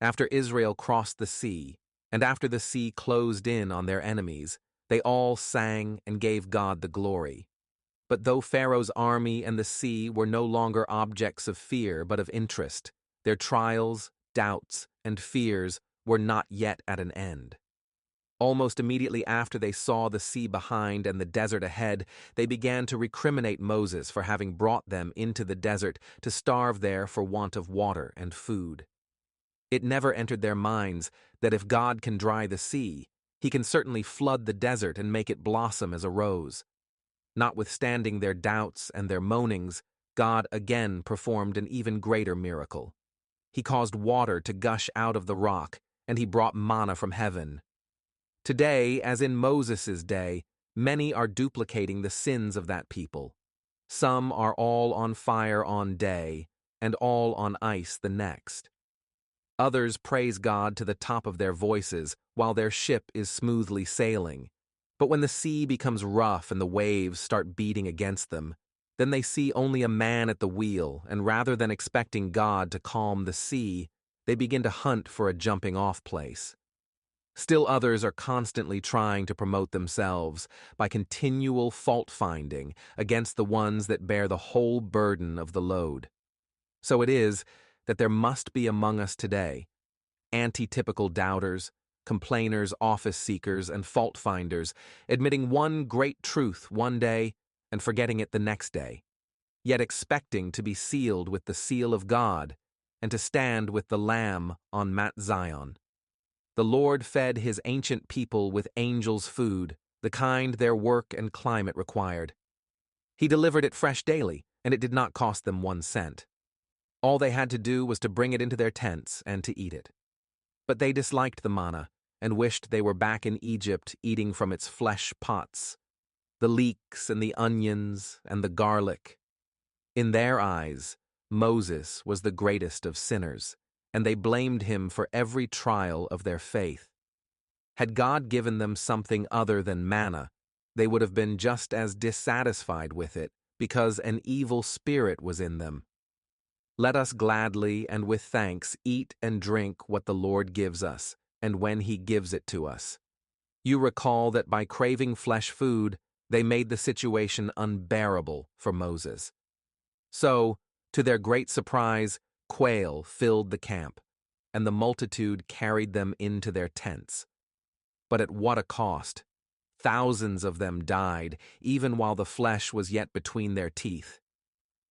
After Israel crossed the sea, and after the sea closed in on their enemies, they all sang and gave God the glory. But though Pharaoh's army and the sea were no longer objects of fear but of interest, their trials, doubts, and fears were not yet at an end. Almost immediately after they saw the sea behind and the desert ahead, they began to recriminate Moses for having brought them into the desert to starve there for want of water and food. It never entered their minds that if God can dry the sea, he can certainly flood the desert and make it blossom as a rose. Notwithstanding their doubts and their moanings, God again performed an even greater miracle. He caused water to gush out of the rock, and he brought manna from heaven. Today, as in Moses' day, many are duplicating the sins of that people. Some are all on fire on day, and all on ice the next. Others praise God to the top of their voices while their ship is smoothly sailing. But when the sea becomes rough and the waves start beating against them, then they see only a man at the wheel, and rather than expecting God to calm the sea, they begin to hunt for a jumping-off place. Still others are constantly trying to promote themselves by continual fault-finding against the ones that bear the whole burden of the load. So it is that there must be among us today anti-typical doubters, complainers, office seekers, and fault-finders, admitting one great truth one day and forgetting it the next day, yet expecting to be sealed with the seal of God and to stand with the Lamb on Mount Zion. The Lord fed his ancient people with angels' food, the kind their work and climate required. He delivered it fresh daily, and it did not cost them 1 cent. All they had to do was to bring it into their tents and to eat it. But they disliked the manna and wished they were back in Egypt eating from its flesh pots, the leeks and the onions and the garlic. In their eyes, Moses was the greatest of sinners, and they blamed him for every trial of their faith. Had God given them something other than manna, they would have been just as dissatisfied with it because an evil spirit was in them. Let us gladly and with thanks eat and drink what the Lord gives us, and when he gives it to us. You recall that by craving flesh food, they made the situation unbearable for Moses. So, to their great surprise, quail filled the camp, and the multitude carried them into their tents. But at what a cost! Thousands of them died, even while the flesh was yet between their teeth.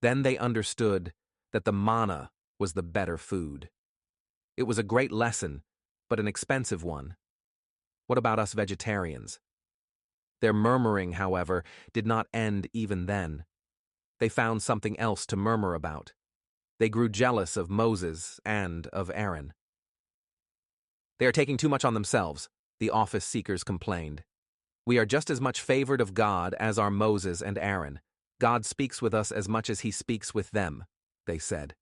Then they understood that the manna was the better food. It was a great lesson, but an expensive one. What about us vegetarians? Their murmuring, however, did not end even then. They found something else to murmur about. They grew jealous of Moses and of Aaron. They are taking too much on themselves, the office seekers complained. We are just as much favored of God as are Moses and Aaron. God speaks with us as much as he speaks with them, they said.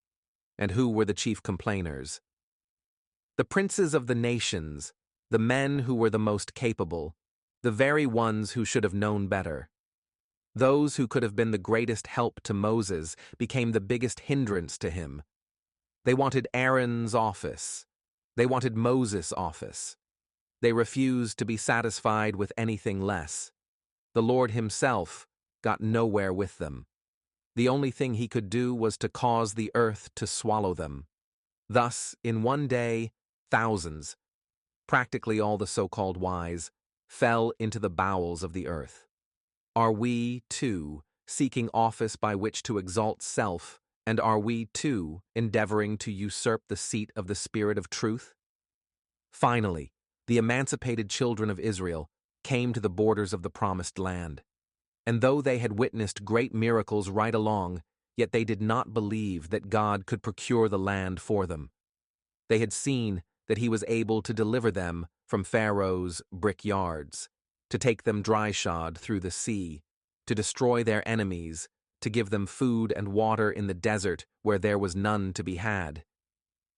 And who were the chief complainers? The princes of the nations, the men who were the most capable, the very ones who should have known better. Those who could have been the greatest help to Moses became the biggest hindrance to him. They wanted Aaron's office. They wanted Moses' office. They refused to be satisfied with anything less. The Lord himself got nowhere with them. The only thing he could do was to cause the earth to swallow them. Thus, in one day, thousands, practically all the so-called wise, fell into the bowels of the earth. Are we, too, seeking office by which to exalt self, and are we, too, endeavoring to usurp the seat of the Spirit of truth? Finally, the emancipated children of Israel came to the borders of the promised land. And though they had witnessed great miracles right along, yet they did not believe that God could procure the land for them. They had seen that he was able to deliver them from Pharaoh's brickyards, to take them dry-shod through the sea, to destroy their enemies, to give them food and water in the desert where there was none to be had.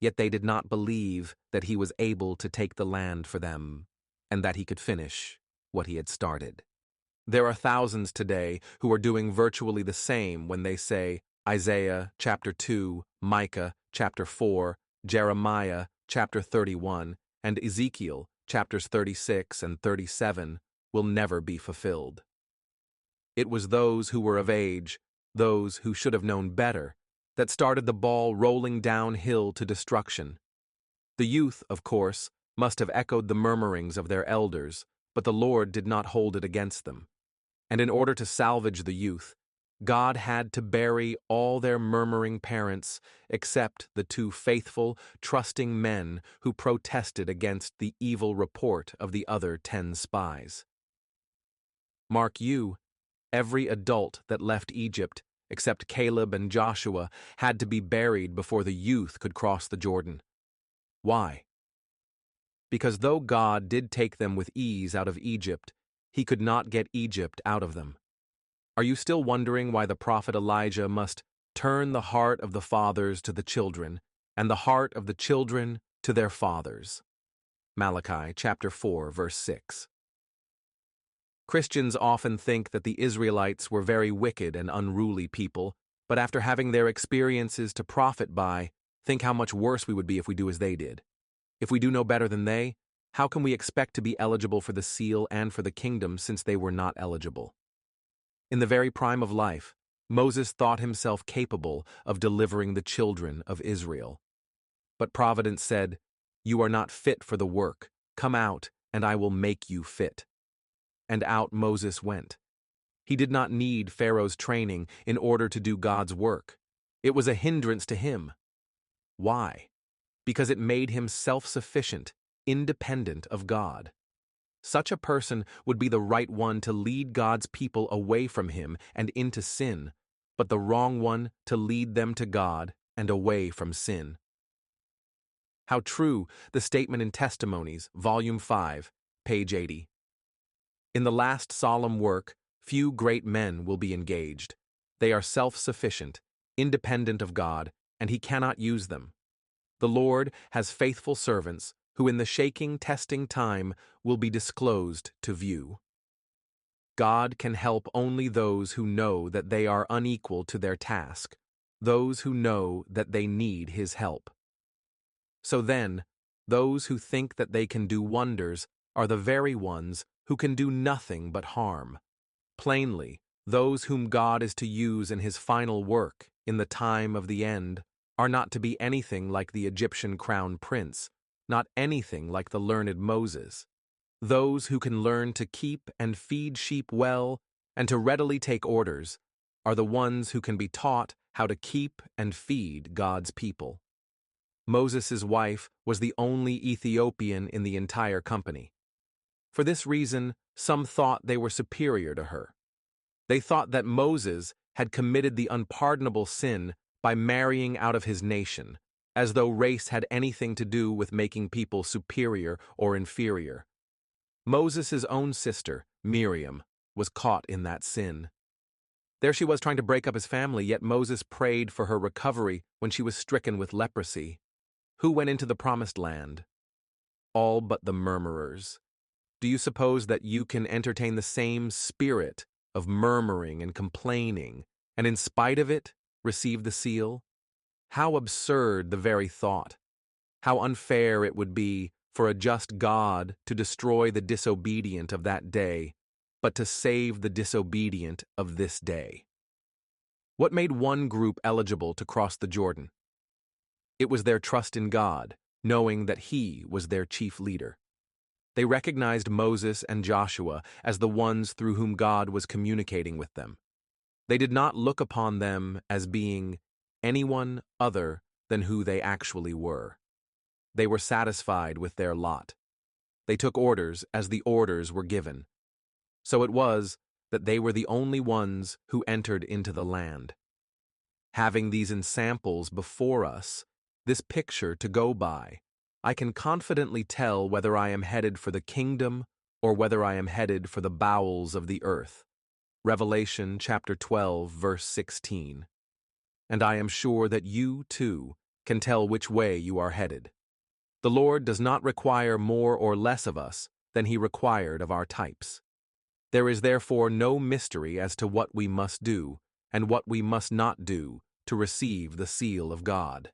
Yet they did not believe that he was able to take the land for them, and that he could finish what he had started. There are thousands today who are doing virtually the same when they say Isaiah chapter 2, Micah chapter 4, Jeremiah chapter 31, and Ezekiel, chapters 36 and 37, will never be fulfilled. It was those who were of age, those who should have known better, that started the ball rolling downhill to destruction. The youth, of course, must have echoed the murmurings of their elders, but the Lord did not hold it against them. And in order to salvage the youth, God had to bury all their murmuring parents except the two faithful, trusting men who protested against the evil report of the other 10 spies. Mark you, every adult that left Egypt, except Caleb and Joshua, had to be buried before the youth could cross the Jordan. Why? Because though God did take them with ease out of Egypt, he could not get Egypt out of them. Are you still wondering why the prophet Elijah must turn the heart of the fathers to the children, and the heart of the children to their fathers? Malachi chapter 4, verse 6. Christians often think that the Israelites were very wicked and unruly people, but after having their experiences to profit by, think how much worse we would be if we do as they did. If we do no better than they, how can we expect to be eligible for the seal and for the kingdom since they were not eligible? In the very prime of life, Moses thought himself capable of delivering the children of Israel. But Providence said, "You are not fit for the work. Come out, and I will make you fit." And out Moses went. He did not need Pharaoh's training in order to do God's work. It was a hindrance to him. Why? Because it made him self-sufficient, independent of God. Such a person would be the right one to lead God's people away from him and into sin, but the wrong one to lead them to God and away from sin. How true the statement in Testimonies, Volume 5, page 80. In the last solemn work, few great men will be engaged. They are self-sufficient, independent of God, and he cannot use them. The Lord has faithful servants who in the shaking, testing time will be disclosed to view. God can help only those who know that they are unequal to their task, those who know that they need his help. So then, those who think that they can do wonders are the very ones who can do nothing but harm. Plainly, those whom God is to use in his final work in the time of the end are not to be anything like the Egyptian crown prince, not anything like the learned Moses. Those who can learn to keep and feed sheep well and to readily take orders are the ones who can be taught how to keep and feed God's people. Moses' wife was the only Ethiopian in the entire company. For this reason, some thought they were superior to her. They thought that Moses had committed the unpardonable sin by marrying out of his nation, as though race had anything to do with making people superior or inferior. Moses' own sister, Miriam, was caught in that sin. There she was trying to break up his family, yet Moses prayed for her recovery when she was stricken with leprosy. Who went into the promised land? All but the murmurers. Do you suppose that you can entertain the same spirit of murmuring and complaining, and in spite of it, receive the seal? How absurd the very thought! How unfair it would be for a just God to destroy the disobedient of that day, but to save the disobedient of this day. What made one group eligible to cross the Jordan? It was their trust in God, knowing that he was their chief leader. They recognized Moses and Joshua as the ones through whom God was communicating with them. They did not look upon them as being anyone other than who they actually were. They were satisfied with their lot. They took orders as the orders were given. So it was that they were the only ones who entered into the land. Having these ensamples before us, this picture to go by, I can confidently tell whether I am headed for the kingdom or whether I am headed for the bowels of the earth. Revelation chapter 12, verse 16. And I am sure that you, too, can tell which way you are headed. The Lord does not require more or less of us than he required of our types. There is therefore no mystery as to what we must do and what we must not do to receive the seal of God.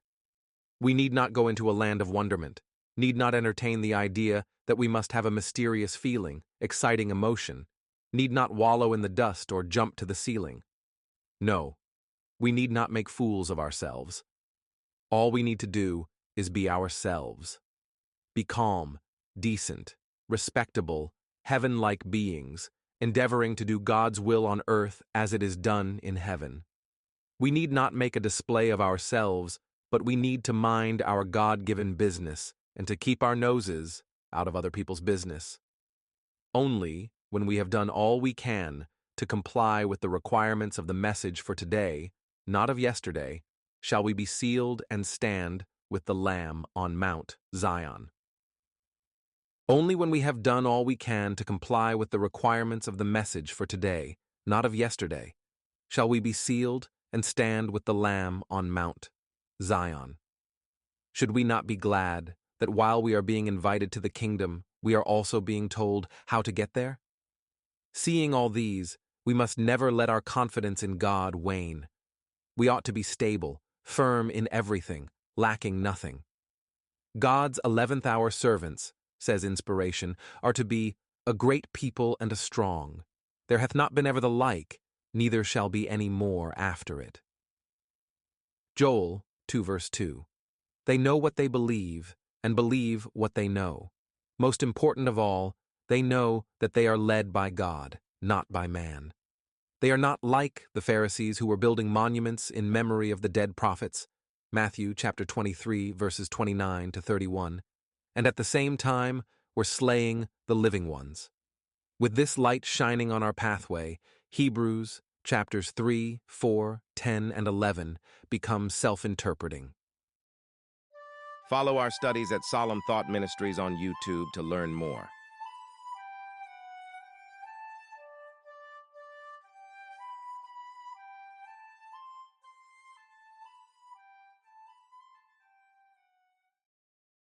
We need not go into a land of wonderment, need not entertain the idea that we must have a mysterious feeling, exciting emotion, need not wallow in the dust or jump to the ceiling. No, we need not make fools of ourselves. All we need to do is be ourselves. Be calm, decent, respectable, heaven-like beings, endeavoring to do God's will on earth as it is done in heaven. We need not make a display of ourselves, but we need to mind our God-given business and to keep our noses out of other people's business. Only when we have done all we can to comply with the requirements of the message for today, not of yesterday, shall we be sealed and stand with the Lamb on Mount Zion. Only when we have done all we can to comply with the requirements of the message for today, not of yesterday, shall we be sealed and stand with the Lamb on Mount Zion. Should we not be glad that while we are being invited to the kingdom, we are also being told how to get there? Seeing all these, we must never let our confidence in God wane. We ought to be stable, firm in everything, lacking nothing. God's 11th-hour servants, says inspiration, are to be a great people and a strong. There hath not been ever the like, neither shall be any more after it. Joel 2 verse 2. They know what they believe, and believe what they know. Most important of all, they know that they are led by God, not by man. They are not like the Pharisees who were building monuments in memory of the dead prophets, Matthew chapter 23 verses 29 to 31, and at the same time were slaying the living ones. With this light shining on our pathway, Hebrews chapters 3, 4, 10, and 11 become self-interpreting. Follow our studies at Solemn Thought Ministries on YouTube to learn more.